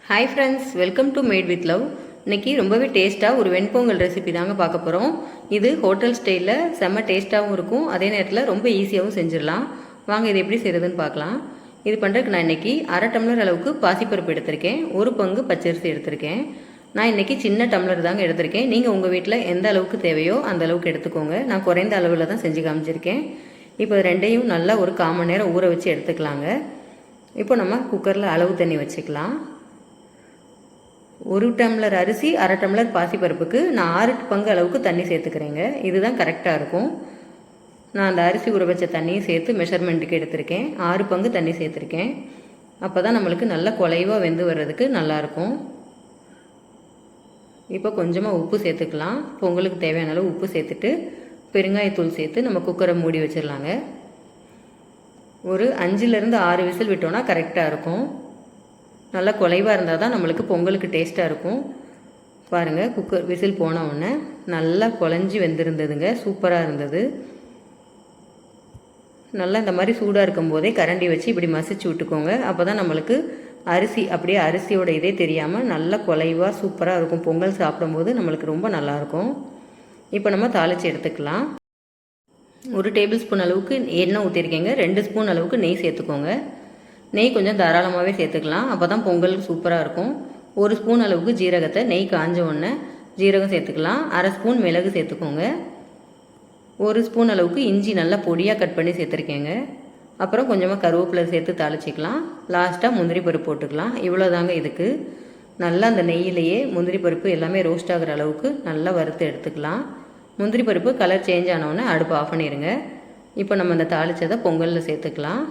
Hi friends, welcome to mat with love. இன்றைக்கி ரொம்பவே டேஸ்ட்டாக ஒரு வெண்பொங்கல் ரெசிபி தாங்க பார்க்க போகிறோம். இது ஹோட்டல் ஸ்டைலில் செம்ம டேஸ்ட்டாகவும் இருக்கும், அதே நேரத்தில் ரொம்ப ஈஸியாகவும் செஞ்சிடலாம். வாங்க இது எப்படி செய்கிறதுன்னு பார்க்கலாம். இது பண்ணுறதுக்கு நான் இன்றைக்கி 1/2 டம்ளர் அளவுக்கு பாசிப்பருப்பு எடுத்திருக்கேன், 1 பங்கு பச்சரிசி எடுத்திருக்கேன். நான் இன்றைக்கி சின்ன டம்ளர் தாங்க எடுத்திருக்கேன். நீங்கள் உங்கள் வீட்டில் எந்த அளவுக்கு தேவையோ அந்த அளவுக்கு எடுத்துக்கோங்க. நான் குறைந்த அளவில் தான் செஞ்சு காமிச்சிருக்கேன். இப்போ ரெண்டையும் நல்லா ஒரு 1/4 மணி நேரம் ஊற வச்சு எடுத்துக்கலாங்க. இப்போ நம்ம குக்கரில் அளவு தண்ணி வச்சுக்கலாம். 1 டம்ளர் அரிசி 1/2 டம்ளர் பாசிப்பருப்புக்கு நான் 6 பங்கு அளவுக்கு தண்ணி சேர்த்துக்கிறேங்க. இதுதான் கரெக்டாக இருக்கும். நான் அந்த அரிசி ஊற வச்ச தண்ணியும் சேர்த்து மெஷர்மெண்ட்டுக்கு எடுத்திருக்கேன். 6 பங்கு தண்ணி சேர்த்துருக்கேன். அப்போ தான் நம்மளுக்கு நல்லா குலைவாக வெந்து வர்றதுக்கு நல்லாயிருக்கும். இப்போ கொஞ்சமாக உப்பு சேர்த்துக்கலாம். பொங்கலுக்கு தேவையான அளவு உப்பு சேர்த்துட்டு பெருங்காயத்தூள் சேர்த்து நம்ம குக்கரை மூடி வச்சிடலாங்க. ஒரு 5லேருந்து 6 விசில் விட்டோன்னா கரெக்டாக இருக்கும். நல்லா குலைவாக இருந்தால் தான் நம்மளுக்கு பொங்கலுக்கு டேஸ்ட்டாக இருக்கும். பாருங்கள், குக்கர் விசில் போன உடனே நல்லா குழஞ்சி வெந்திருந்ததுங்க, சூப்பராக இருந்தது. நல்லா இந்த மாதிரி சூடாக இருக்கும்போதே கரண்டி வச்சு இப்படி மசிச்சு விட்டுக்கோங்க. அப்போ தான் நம்மளுக்கு அரிசி அப்படியே அரிசியோட இதே தெரியாமல் நல்லா குலைவாக சூப்பராக இருக்கும். பொங்கல் சாப்பிடும்போது நம்மளுக்கு ரொம்ப நல்லாயிருக்கும். இப்போ நம்ம தாளித்து எடுத்துக்கலாம். 1 டேபிள் ஸ்பூன் அளவுக்கு எண்ணெய் ஊற்றிருக்கேங்க. 2 ஸ்பூன் அளவுக்கு நெய் சேர்த்துக்கோங்க. நெய் கொஞ்சம் தாராளமாகவே சேர்த்துக்கலாம், அப்போ தான் பொங்கலுக்கு சூப்பராக இருக்கும். 1 ஸ்பூன் அளவுக்கு ஜீரகத்தை நெய் காஞ்ச உடனே ஜீரகம் சேர்த்துக்கலாம். 1/2 ஸ்பூன் மிளகு சேர்த்துக்கோங்க. 1 ஸ்பூன் அளவுக்கு இஞ்சி நல்லா பொடியாக கட் பண்ணி சேர்த்துருக்கேங்க. அப்புறம் கொஞ்சமாக கருவேப்பிலை சேர்த்து தாளிச்சிக்கலாம். லாஸ்ட்டாக முந்திரி பருப்பு போட்டுக்கலாம். இவ்வளோதாங்க இதுக்கு. நல்லா அந்த நெய்யிலேயே முந்திரி பருப்பு எல்லாமே ரோஸ்ட் ஆகிற அளவுக்கு நல்லா வறுத்து எடுத்துக்கலாம். முந்திரி பருப்பு கலர் சேஞ்ச் ஆனவுடனே அடுப்பு ஆஃப் பண்ணிடுங்க. இப்போ நம்ம அந்த தாளித்ததை பொங்கலில் சேர்த்துக்கலாம்.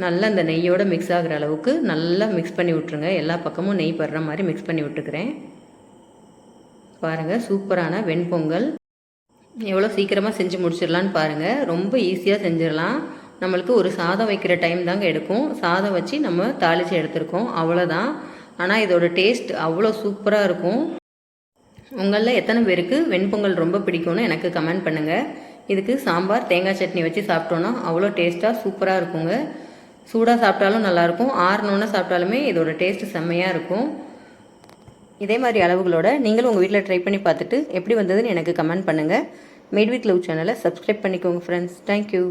நல்லா இந்த நெய்யோடு மிக்ஸ் ஆகிற அளவுக்கு நல்லா மிக்ஸ் பண்ணி விட்ருங்க. எல்லா பக்கமும் நெய் படுற மாதிரி மிக்ஸ் பண்ணி விட்டுக்கிறேன். பாருங்கள், சூப்பரான வெண்பொங்கல் எவ்வளோ சீக்கிரமாக செஞ்சு முடிச்சிடலான்னு பாருங்கள். ரொம்ப ஈஸியாக செஞ்சிடலாம். நம்மளுக்கு ஒரு சாதம் வைக்கிற டைம் தாங்க எடுக்கும். சாதம் வச்சு நம்ம தாளித்து எடுத்துருக்கோம், அவ்வளோதான். ஆனால் இதோட டேஸ்ட் அவ்வளோ சூப்பராக இருக்கும். உங்களில் எத்தனை பேருக்கு வெண்பொங்கல் ரொம்ப பிடிக்கும்னு எனக்கு கமெண்ட் பண்ணுங்கள். இதுக்கு சாம்பார் தேங்காய் சட்னி வச்சு சாப்பிட்டோன்னா அவ்வளோ டேஸ்ட்டாக சூப்பராக இருக்குங்க. சூடாக சாப்பிட்டாலும் நல்லாயிருக்கும், ஆறுனோன்னு சாப்பிட்டாலுமே இதோட டேஸ்ட்டு செம்மையாக இருக்கும். இதே மாதிரி அளவுகளோட நீங்களும் உங்கள் வீட்டில் ட்ரை பண்ணி பார்த்துட்டு எப்படி வந்ததுன்னு எனக்கு கமெண்ட் பண்ணுங்கள். மேட் வித் லவ் சேனலை சப்ஸ்கிரைப் பண்ணிக்கோங்க ஃப்ரெண்ட்ஸ். தேங்க்யூ.